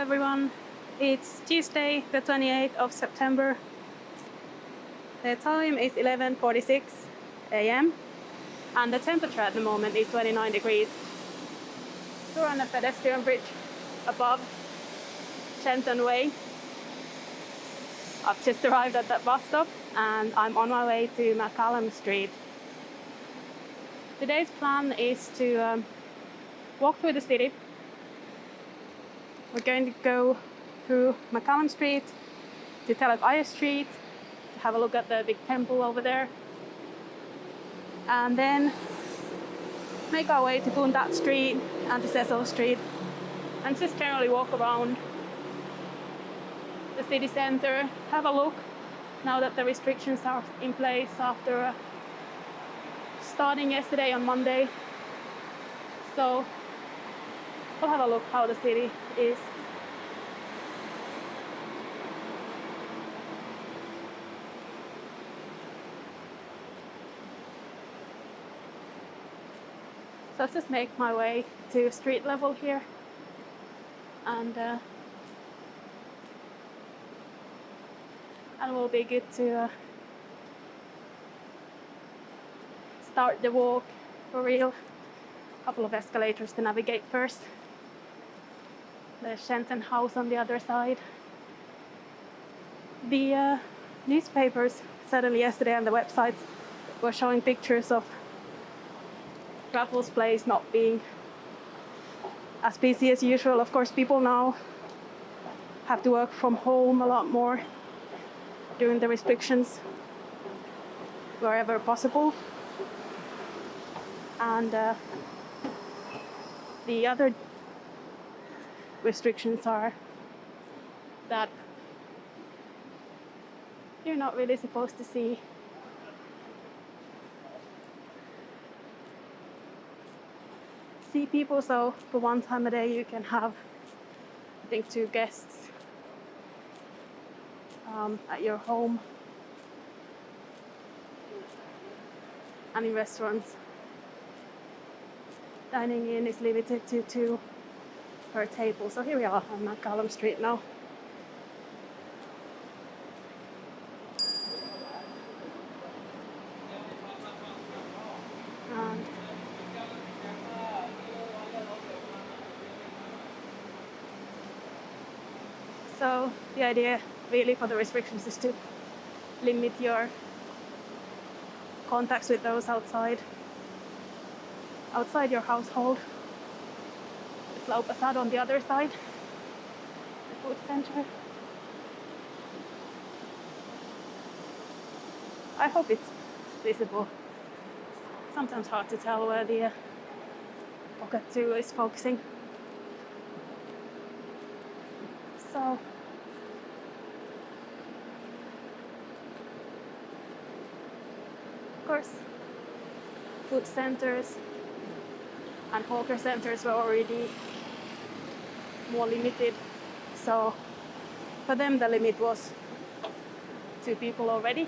everyone, it's Tuesday the 28th of September. The time is 11:46 a.m. and the temperature at the moment is 29 degrees. We're on a pedestrian bridge above Shenton Way. I've just arrived at that bus stop and I'm on my way to McCallum Street. Today's plan is to walk through the city. We're going to go through McCallum Street to Telok Ayer Street to have a look at the big temple over there, and then make our way to Boon Tat Street and to Cecil Street and just generally walk around the city centre, have a look now that the restrictions are in place after starting yesterday on Monday. So we'll have a look how the city is. So I'll just make my way to street level here, and will be good to start the walk for real. A couple of escalators to navigate first. The Shenton house on the other side. The newspapers suddenly yesterday on the websites were showing pictures of Raffles Place not being as busy as usual. Of course, people now have to work from home a lot more during the restrictions wherever possible. And the other restrictions are that you're not really supposed to see people, so for one time a day you can have, I think, 2 guests at your home, and in restaurants dining in is limited to 2 per table. So here we are on McCallum Street now. And so the idea really for the restrictions is to limit your contacts with those outside your household. There's Lau Pasado on the other side, the food center. I hope it's visible. Sometimes hard to tell where the Pocket 2 is focusing. So of course, food centers and hawker centers were already more limited. So for them the limit was 2 people already.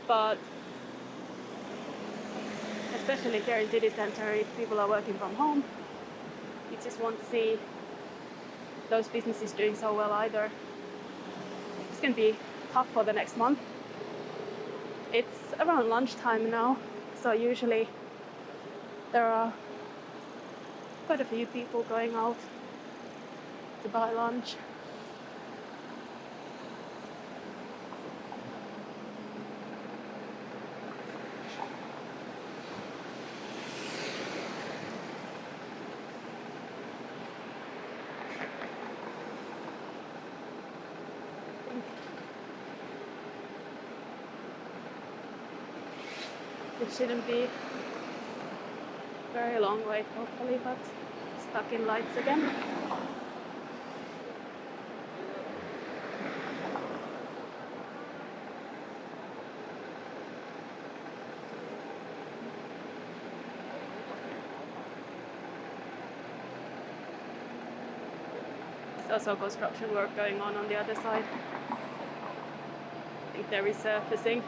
But especially here in city center, if people are working from home, you just won't see those businesses doing so well either. It's going to be tough for the next month. It's around lunchtime now, so usually there are quite a few people going out to buy lunch. It shouldn't be very long wait, hopefully, but stuck in lights again. There's also construction work going on the other side. I think they're resurfacing.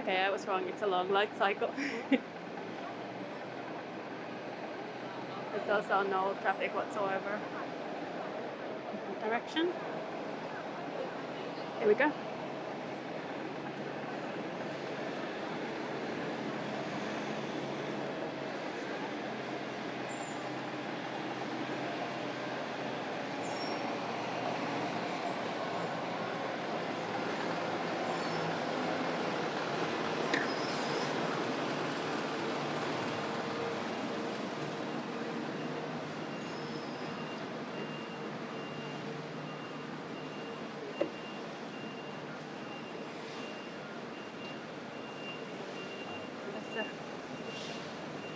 Okay, I was wrong. It's a long light cycle. There's also no traffic whatsoever. Direction. Here we go.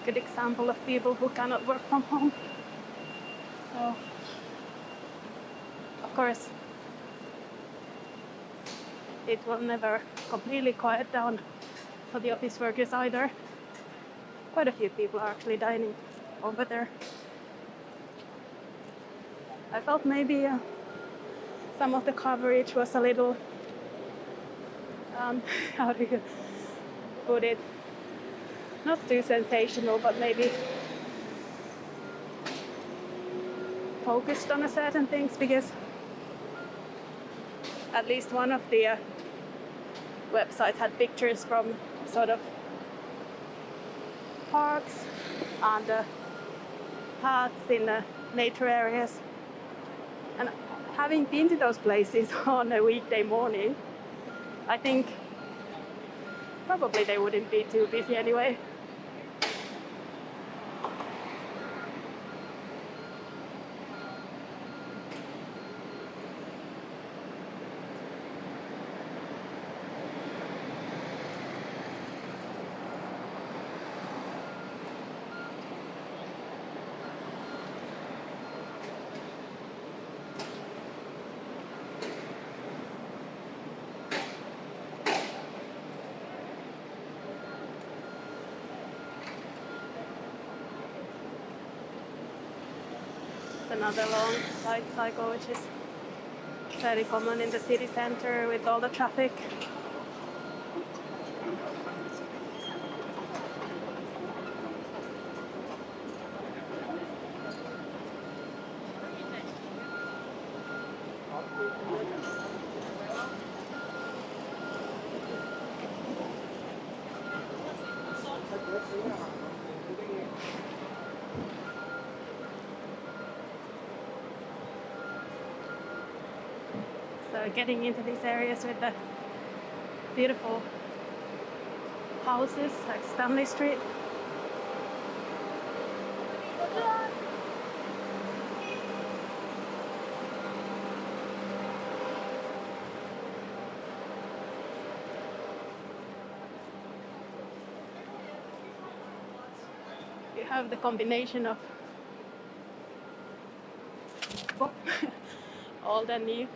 Good example of people who cannot work from home. So, of course, it will never completely quiet down for the office workers either. Quite a few people are actually dining over there. I felt maybe some of the coverage was a little, how do you put it? Not too sensational, but maybe focused on a certain things, because at least one of the websites had pictures from sort of parks and paths in nature areas. And having been to those places on a weekday morning, I think probably they wouldn't be too busy anyway. Another long light cycle, which is very common in the city center with all the traffic. So getting into these areas with the beautiful houses like Stanley Street. You have the combination of old and new.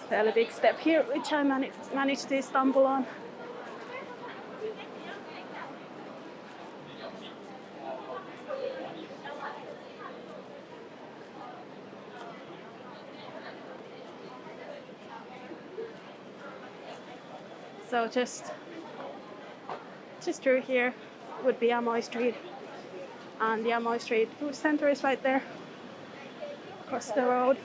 Fairly big step here, which I managed to stumble on. So just through here would be Amoy Street, and the Amoy Street food center is right there across the road.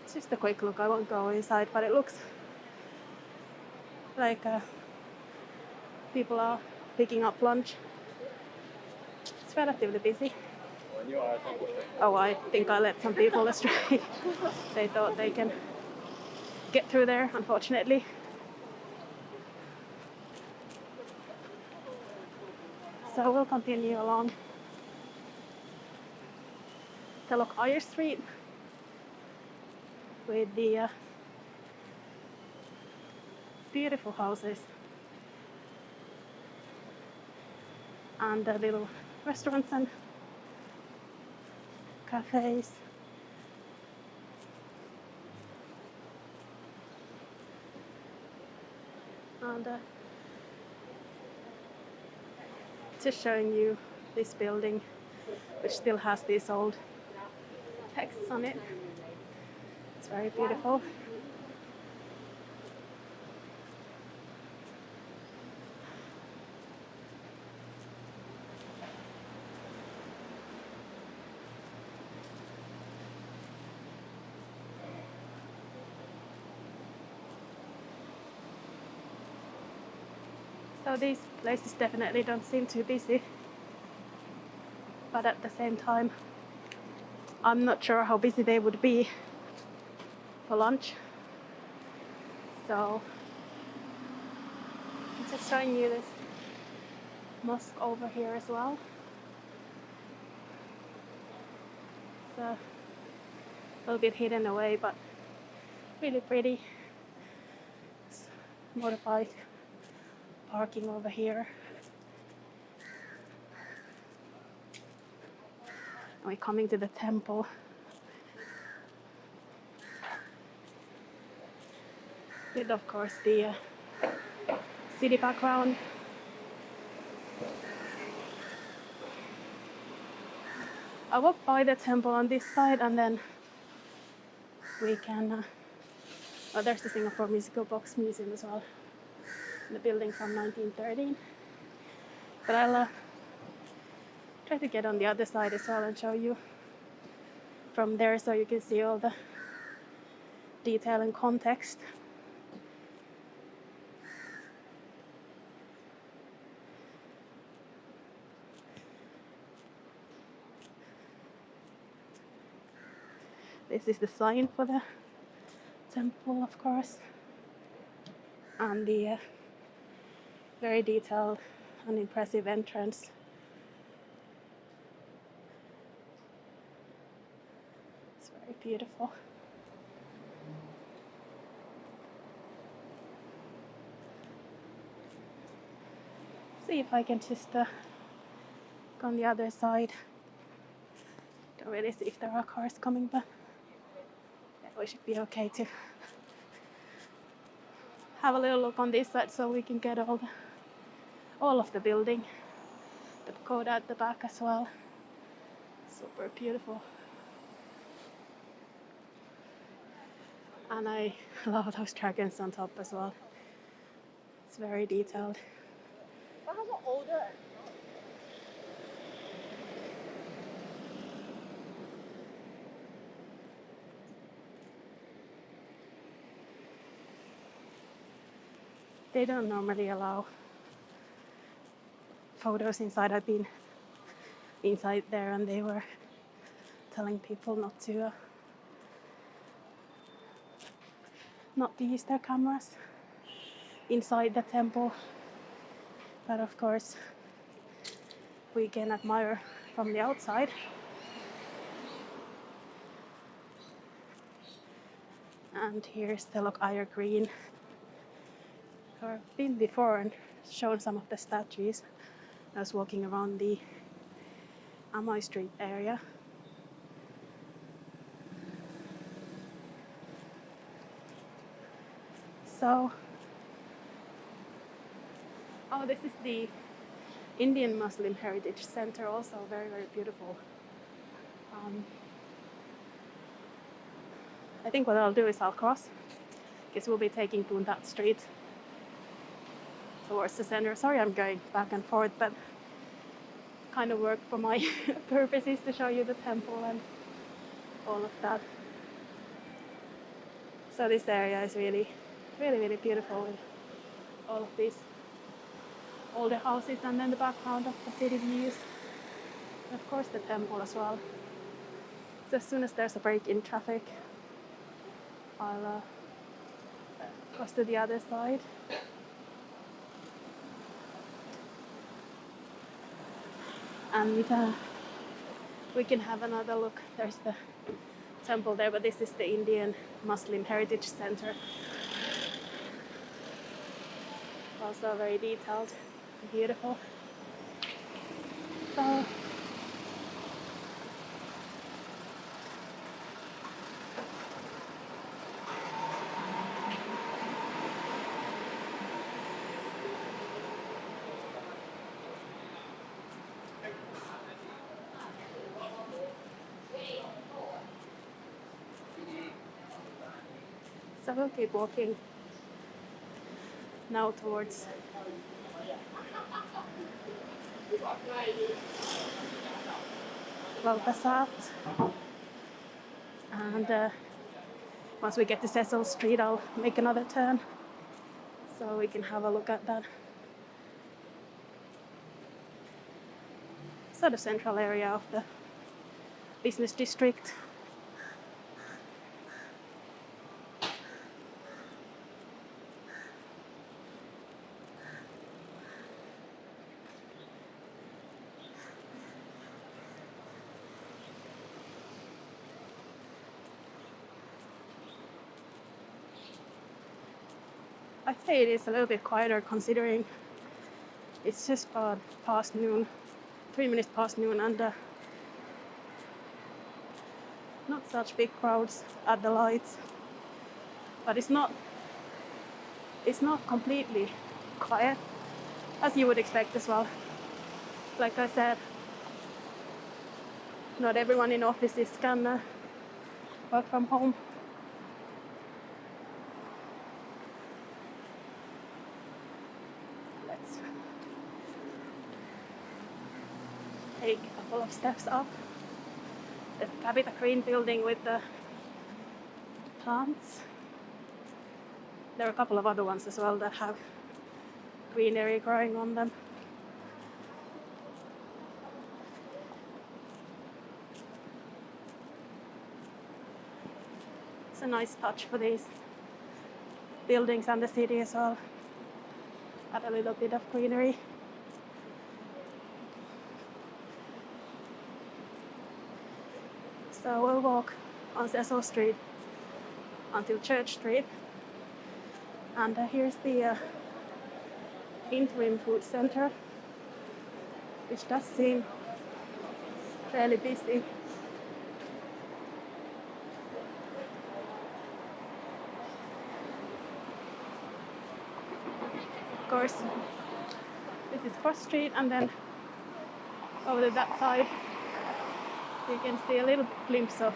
It's just a quick look, I won't go inside, but it looks like people are picking up lunch. It's relatively busy. Oh, I think I let some people astray. They thought they can get through there, unfortunately. So we'll continue along Telok Ayer Street with the beautiful houses and the little restaurants and cafes. And just showing you this building, which still has these old texts on it. It's very beautiful. So these places definitely don't seem too busy, but at the same time, I'm not sure how busy they would be for lunch. So I'm just showing you this mosque over here as well. It's a little bit hidden away, but really pretty. It's motorbike parking over here. And we're coming to the temple. With, of course, the city background. I walked by the temple on this side, and then we can. Oh, there's the Singapore Musical Box Museum as well, the building from 1913. But I'll try to get on the other side as well and show you from there, so you can see all the detail and context. This is the sign for the temple, of course, and the very detailed and impressive entrance. It's very beautiful. See if I can just go on the other side. Don't really see if there are cars coming, but yeah, we should be okay to have a little look on this side, so we can get all of the building, the pagoda at the back as well. Super beautiful. And I love those dragons on top as well. It's very detailed. They don't normally allow photos inside. I've been inside there and they were telling people not to use their cameras inside the temple. But of course, we can admire from the outside. And here's Telok Ayer Green. I've been before and shown some of the statues. I was walking around the McCallum Street area. So, this is the Indian Muslim Heritage Center, also very, very beautiful. I think what I'll do is I'll cross, because we'll be taking Boon Tat Street towards the center. Sorry I'm going back and forth, but kind of work for my purposes to show you the temple and all of that. So this area is really, really, really beautiful with all of these older houses and then the background of the city views. And of course the temple as well. So as soon as there's a break in traffic, I'll cross to the other side. And we can have another look. There's the temple there, but this is the Indian Muslim Heritage Center. Also very detailed and beautiful. So So we'll keep walking now towards Sept. And once we get to Cecil Street, I'll make another turn so we can have a look at that sort of central area of the business district. I'd say it is a little bit quieter considering it's just about past noon, 3 minutes past noon, and not such big crowds at the lights. But it's not completely quiet, as you would expect as well. Like I said, not everyone in offices can work from home. Let's take a couple of steps up. There's the Capita Green building with the plants. There are a couple of other ones as well that have greenery growing on them. It's a nice touch for these buildings and the city as well. Add a little bit of greenery. So we'll walk on Cecil Street until Church Street. And here's the interim food center, which does seem fairly busy. Of course, this is Cross Street, and then over to that side you can see a little glimpse of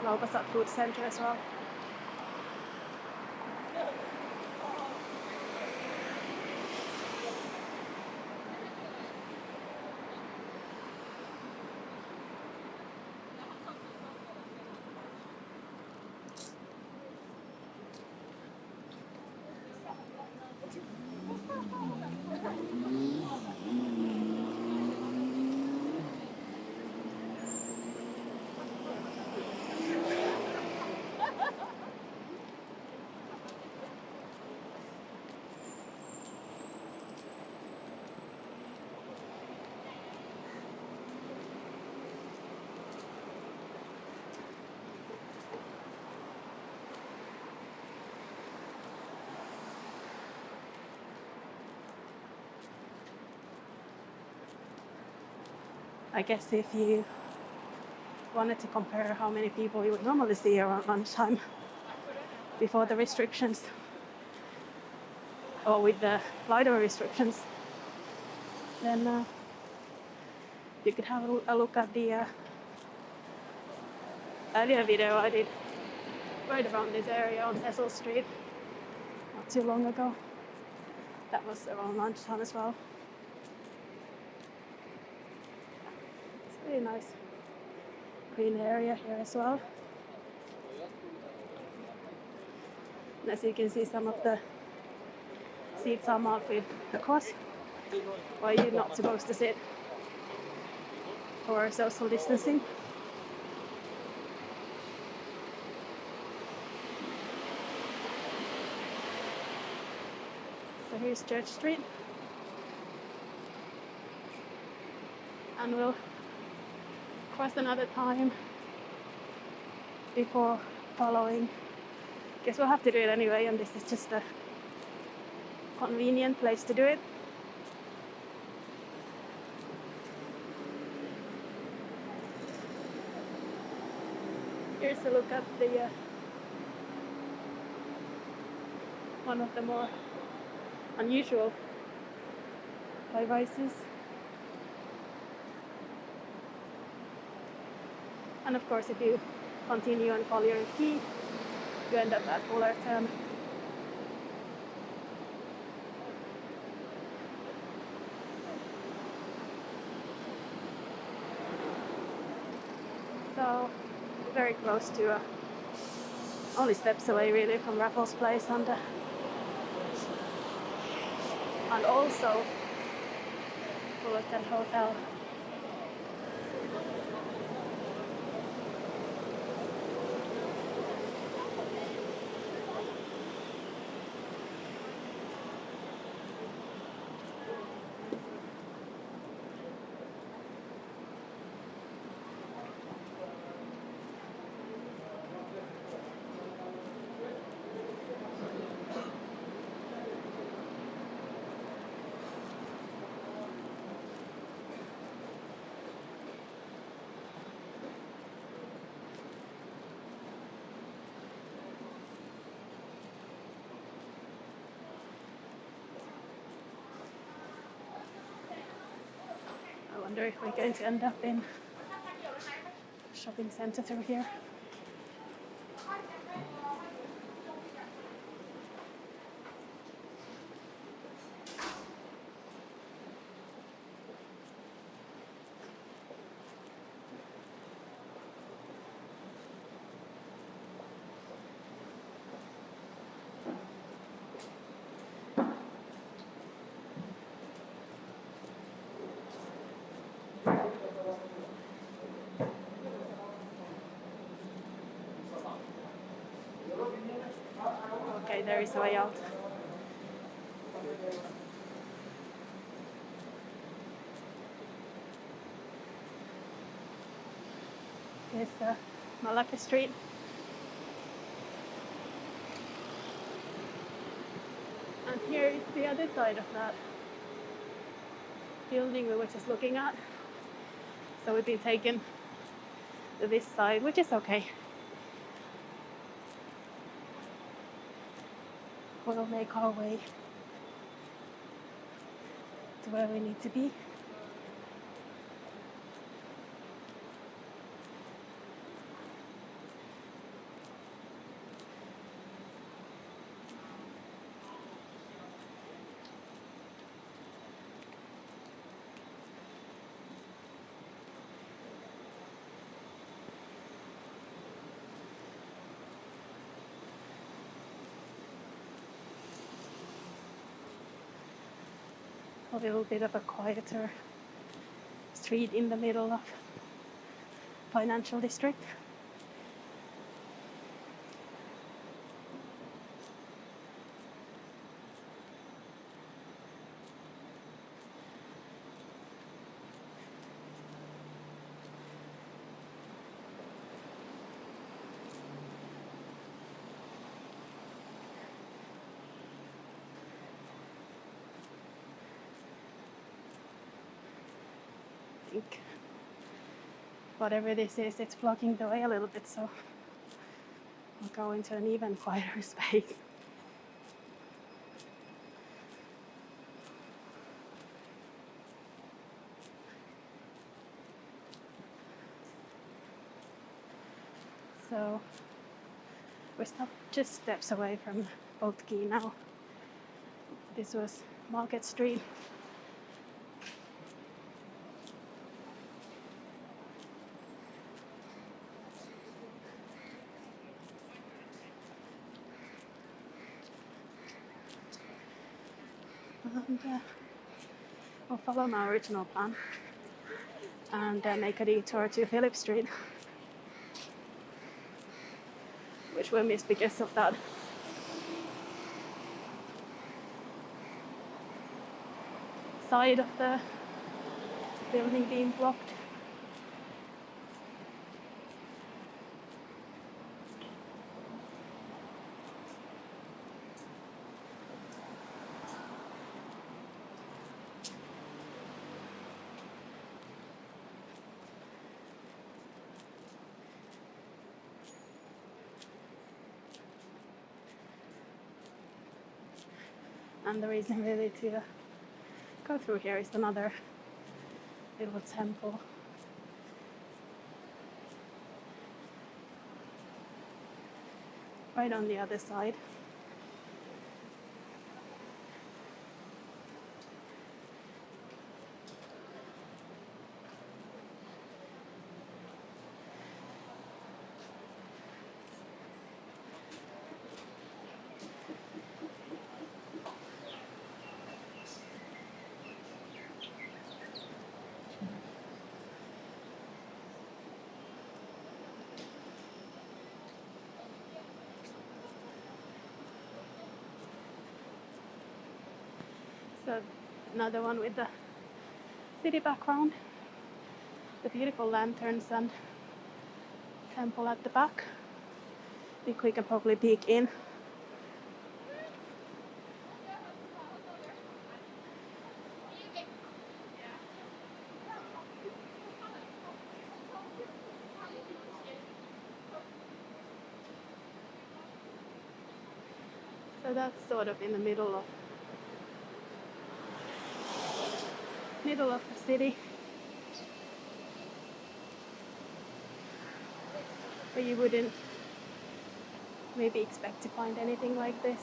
Laupasat Food Center as well. I guess if you wanted to compare how many people you would normally see around lunchtime before the restrictions, or with the lighter restrictions, then you could have a look at the earlier video I did right around this area on Cecil Street not too long ago. That was around lunchtime as well. Really nice green area here as well. And as you can see, some of the seats are marked with the cross, where you're not supposed to sit for social distancing. So here's Church Street, and we'll cross another time before following. Guess we'll have to do it anyway, and this is just a convenient place to do it. Here's a look at the one of the more unusual high-rises. And of course, if you continue on Collier Quay, you end up at Fullerton. So very close to only steps away really from Raffles Place and also Fullerton Hotel. I wonder if we're going to end up in a shopping centre through here. Okay, there is a way out. Here's Marina Street. And here is the other side of that building we were just looking at. So we've been taken to this side, which is okay. We'll make our way to where we need to be. A little bit of a quieter street in the middle of financial district. I think whatever this is, it's blocking the way a little bit, so I'll go into an even quieter space. So we're stopped just steps away from Boat Quay now. This was Market Street. And we'll follow my original plan and make a detour to Phillip Street, which we missed because of that side of the building being blocked. And the reason really to go through here is another little temple. right on the other side. So another one with the city background, the beautiful lanterns and temple at the back. I think we can probably peek in. So that's sort of in the middle of the city. But you wouldn't maybe expect to find anything like this.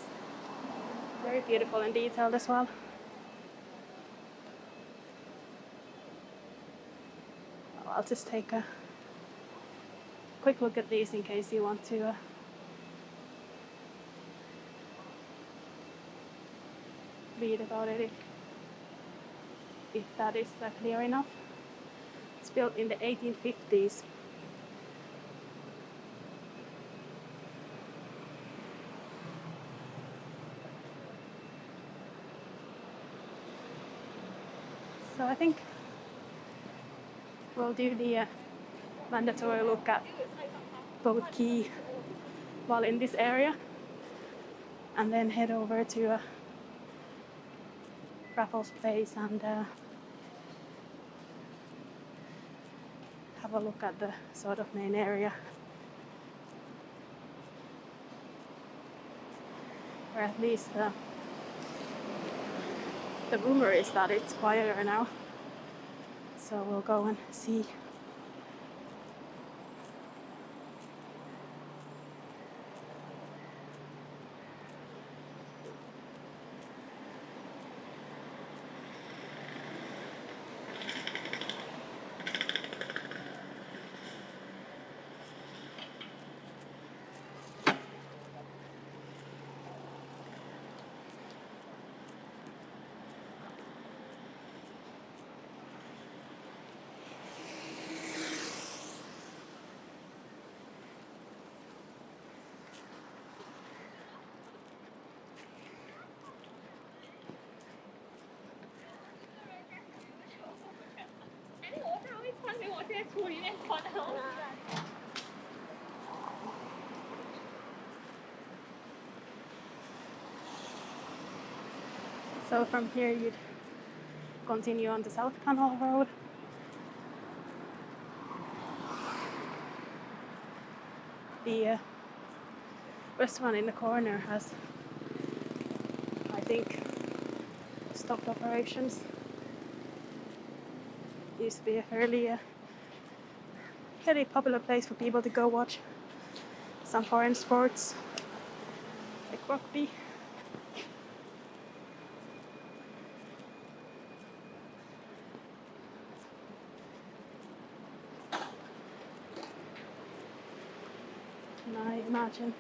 Very beautiful and detailed as well. I'll just take a quick look at these in case you want to read about it if that is clear enough. It's built in the 1850s. So I think we'll do the mandatory look at Boat Quay while in this area, and then head over to Raffles Place and have a look at the sort of main area, or at least the rumor is that it's quieter now, so we'll go and see. So from here you'd continue on the South Canal Road. The restaurant in the corner has, I think, stopped operations. It used to be a fairly popular place for people to go watch some foreign sports like rugby. And I imagine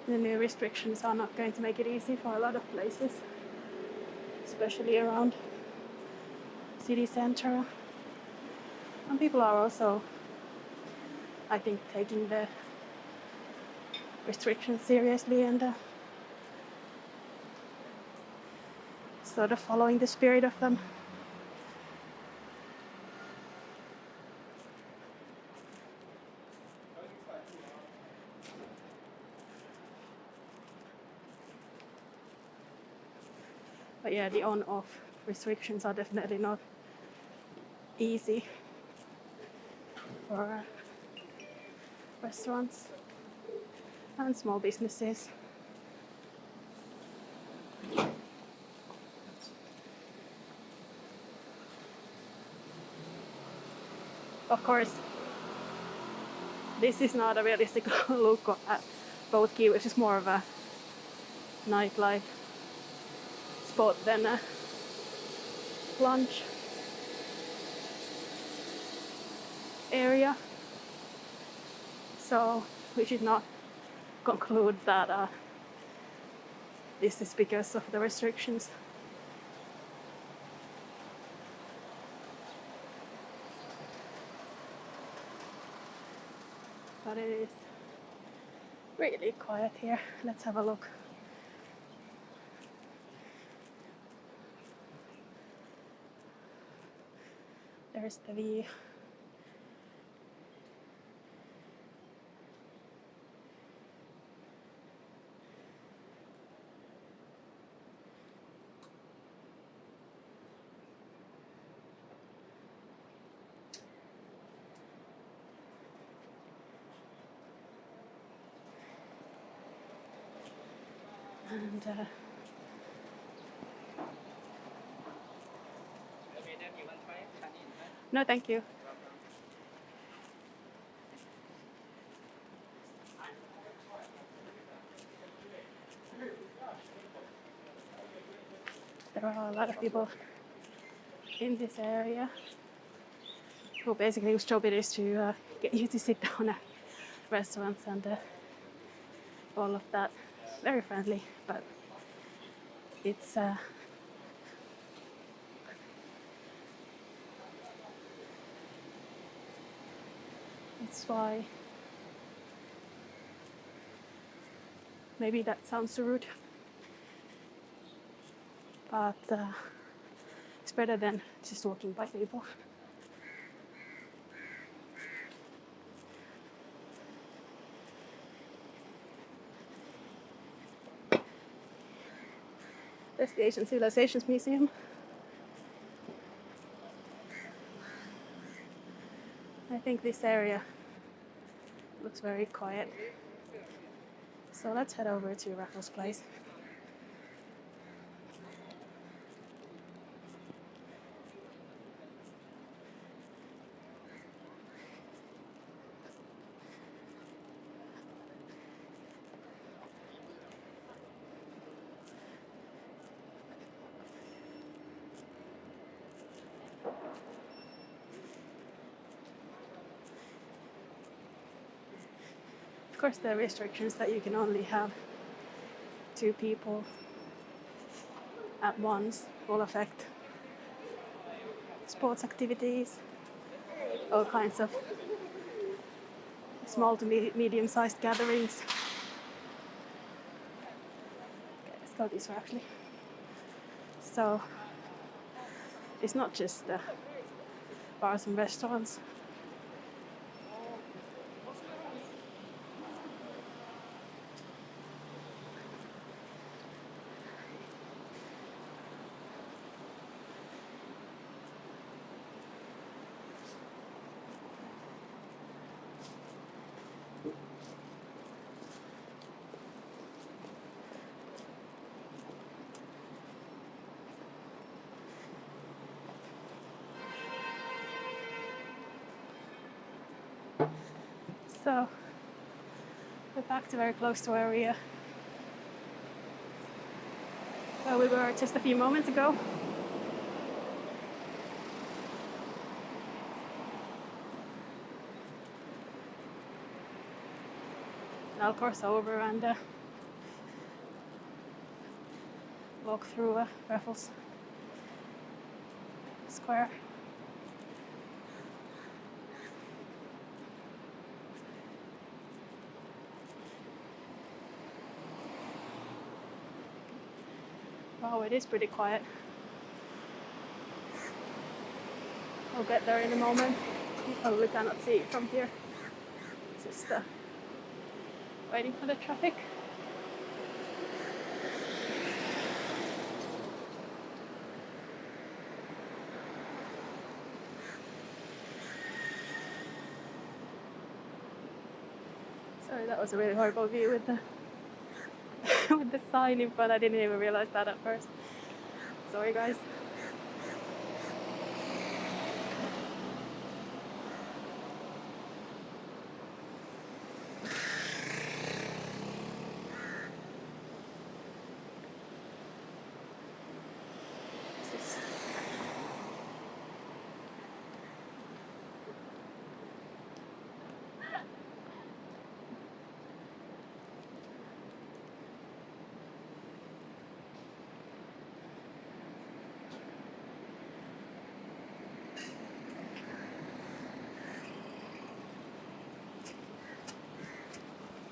the new restrictions are not going to make it easy for a lot of places, especially around city center. And people are also, I think, taking the restrictions seriously and sort of following the spirit of them. But yeah, the on-off restrictions are definitely not easy for restaurants and small businesses. Of course, this is not a realistic look at Boat Quay, which is more of a nightlife spot than a lunch area. So we should not conclude that this is because of the restrictions. But it is really quiet here. Let's have a look. There's the view. And no, thank you. There are a lot of people in this area who basically whose job it is to get you to sit down at restaurants and all of that. Very friendly, but it's why maybe that sounds rude, but it's better than just walking by people. There's the Asian Civilizations Museum. I think this area looks very quiet. So let's head over to Raffles Place. Of course, there are restrictions that you can only have 2 people at once. Will affect sports activities, all kinds of small to medium-sized gatherings. Okay, let's go this way actually. So it's not just the bars and restaurants. So we're back to very close to where we were just a few moments ago. And I'll cross over and walk through Raffles Square. Wow, it is pretty quiet. I'll get there in a moment. You probably cannot see it from here. Just waiting for the traffic. Sorry, that was a really horrible view with the with the sign in front. I didn't even realize that at first. Sorry guys.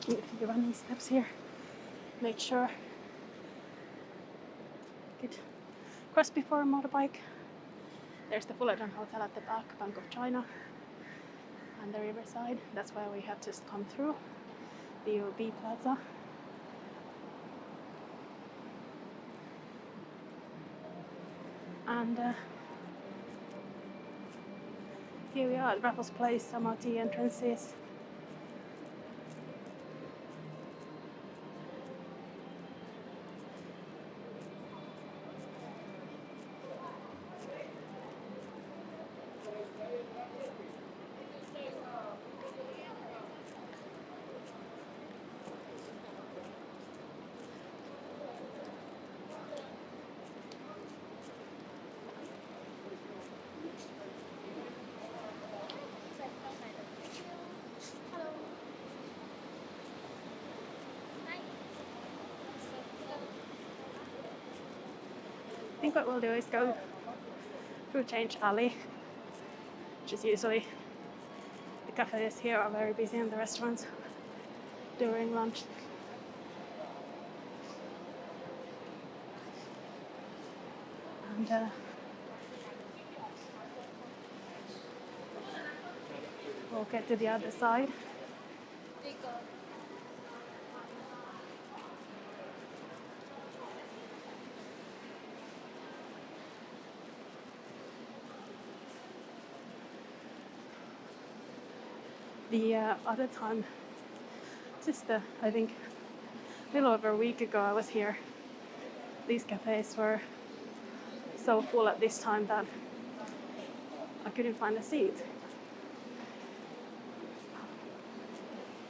taking a few running steps here. Make sure good cross before a motorbike. There's the Fullerton Hotel at the back, Bank of China, and the riverside. That's where we have just come through the UOB Plaza. And here we are at Raffles Place, MRT entrances. I think what we'll do is go through Change Alley, which is usually the cafes here are very busy and the restaurants during lunch. And we'll get to the other side. The other time, I think a little over a week ago I was here, these cafes were so full at this time that I couldn't find a seat.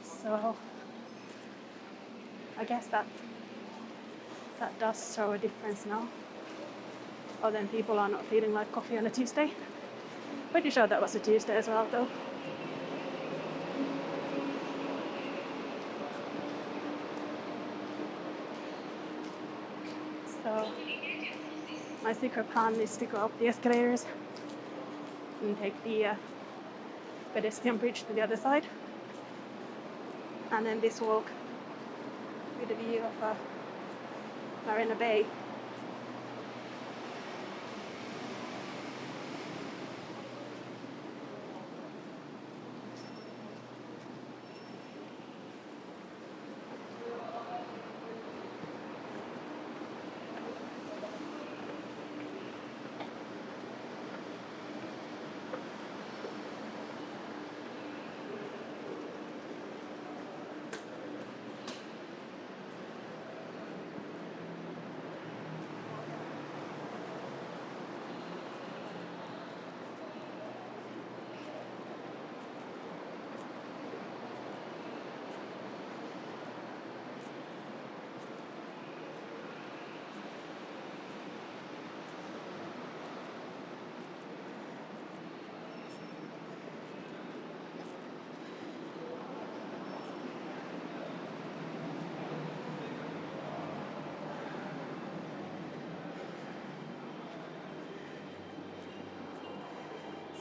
So I guess that does show a difference now. Or then people are not feeling like coffee on a Tuesday. Pretty sure that was a Tuesday as well though. So my secret plan is to go up the escalators and take the pedestrian bridge to the other side, and then this walk with a view of Marina Bay.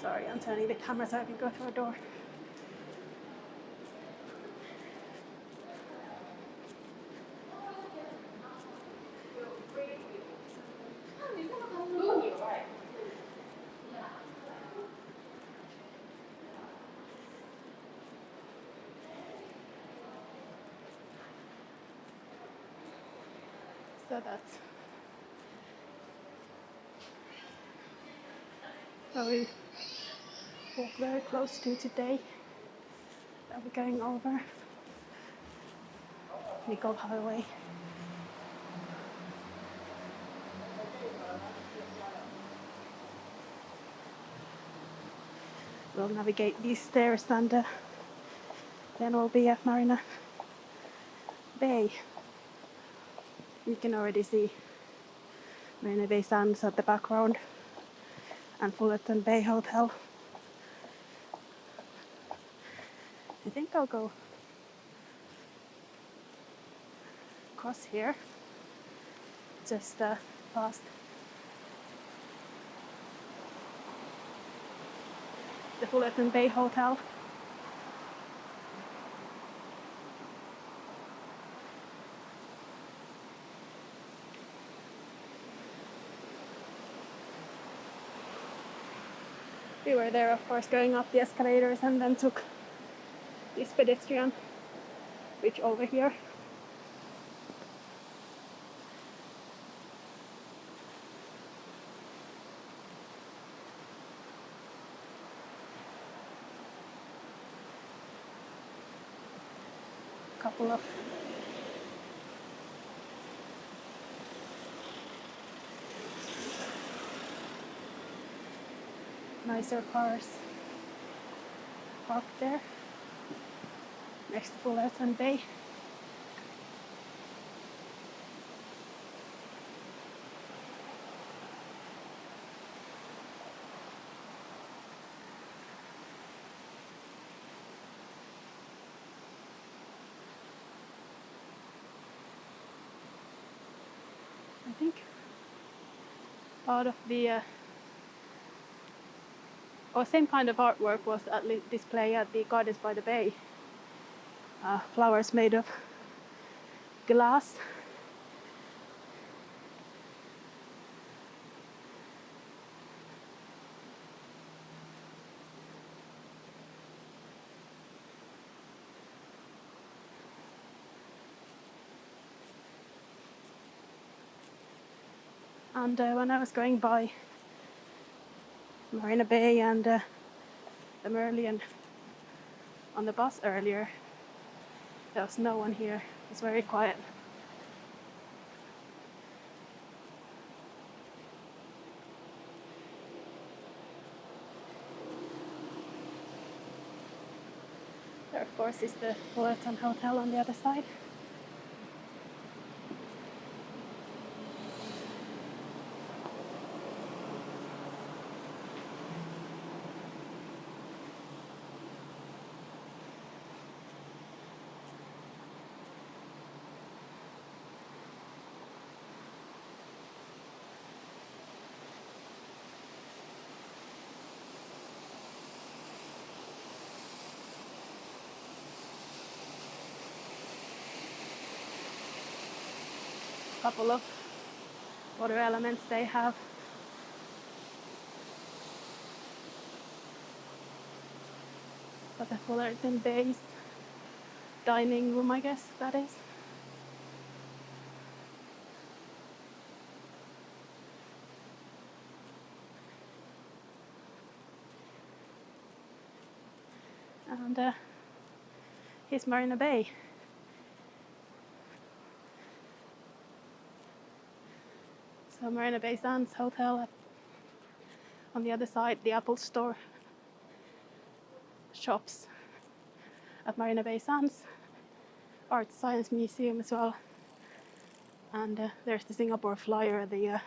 Sorry, I'm turning the camera so I can go through a door. So that's so we walk very close to today that we're going over Nickel Highway. We'll navigate these stairs and then we'll be at Marina Bay. You can already see Marina Bay Sands at the background and Fullerton Bay Hotel. I think I'll go across here, just past the Fullerton Bay Hotel. We were there, of course, going up the escalators and then took this pedestrian bridge over here. Couple of nicer cars parked there next to Fullerton Bay. I think part of the or same kind of artwork was at display at the Gardens by the Bay. Flowers made of glass. And when I was going by Marina Bay and the Merlion on the bus earlier, there was no one here. It was very quiet. There, of course, is the Fullerton Hotel on the other side. Couple of water elements they have. But the Fullerton Bay's dining room, I guess that is. And here's Marina Bay. So Marina Bay Sands Hotel on the other side, the Apple Store, shops at Marina Bay Sands, Art Science Museum as well, and there's the Singapore Flyer, the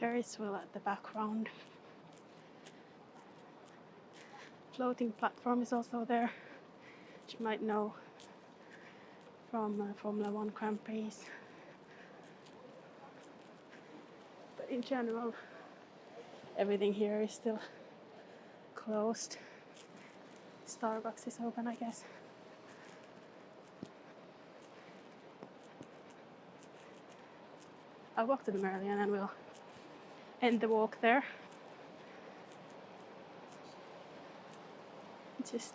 Ferris wheel at the background. Floating platform is also there, which you might know from Formula 1 Grand Prix. But in general, everything here is still closed. Starbucks is open, I guess. I'll walk to the Merlion and we'll end the walk there. Just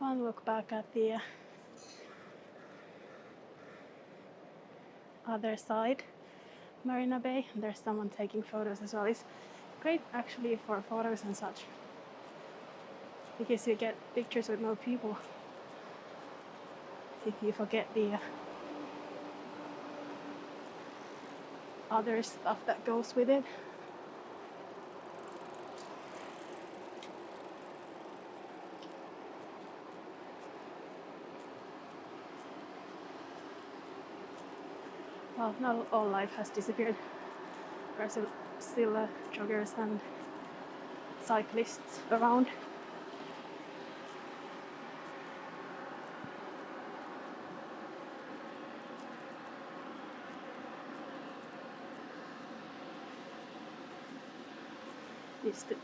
one look back at the other side, Marina Bay. And there's someone taking photos as well. It's great actually for photos and such, because you get pictures with more people if you forget the other stuff that goes with it. Well, not all life has disappeared. There are still joggers and cyclists around.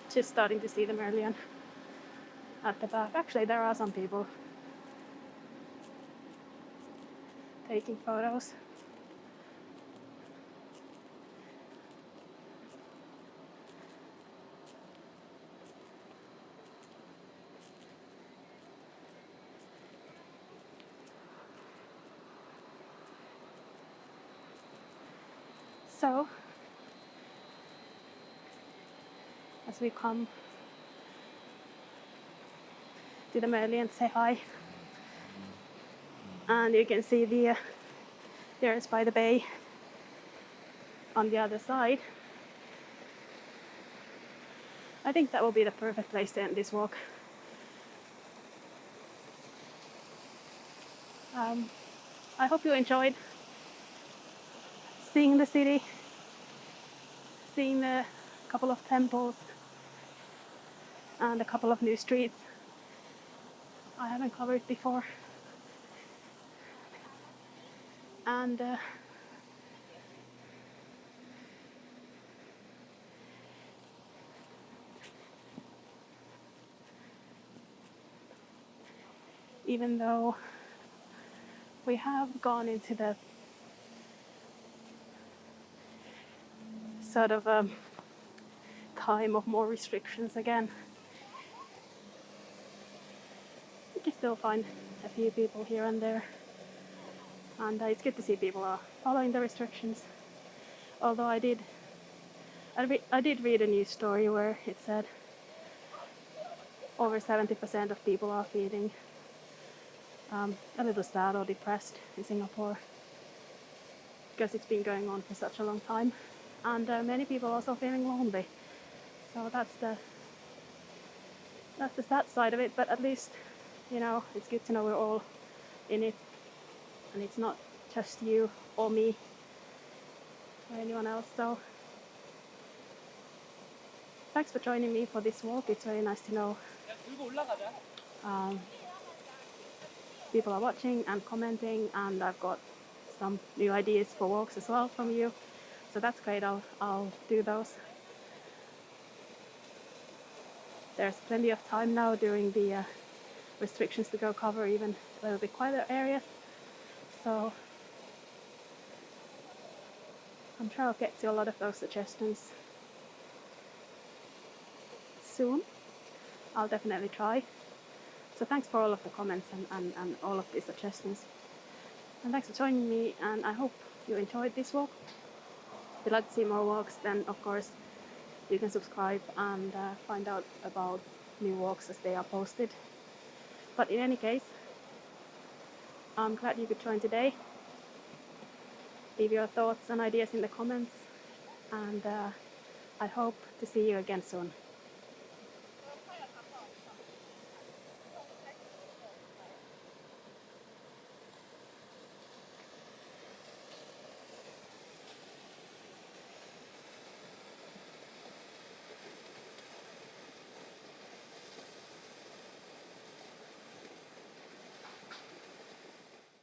Just starting to see the Merlion at the back. Actually, there are some people taking photos. So, as we come to the Merlion, say hi, and you can see the there's by the bay on the other side. I think that will be the perfect place to end this walk. I hope you enjoyed seeing the city, seeing a couple of temples and a couple of new streets I haven't covered before. And even though we have gone into the sort of time of more restrictions again, you can still find a few people here and there, and it's good to see people are following the restrictions. Although I did read a news story where it said over 70% of people are feeling a little sad or depressed in Singapore because it's been going on for such a long time, and many people are also feeling lonely. So that's the sad side of it, but at least, you know, it's good to know we're all in it, and it's not just you or me or anyone else. So thanks for joining me for this walk. It's very nice to know people are watching and commenting, and I've got some new ideas for walks as well from you. So that's great. I'll do those. There's plenty of time now during the restrictions to go cover even a little bit quieter areas. So I'm sure I'll get to a lot of those suggestions soon. I'll definitely try. So thanks for all of the comments and all of these suggestions. And thanks for joining me, and I hope you enjoyed this walk. If you'd like to see more walks, then of course you can subscribe and find out about new walks as they are posted. But in any case, I'm glad you could join today. Leave your thoughts and ideas in the comments, and I hope to see you again soon.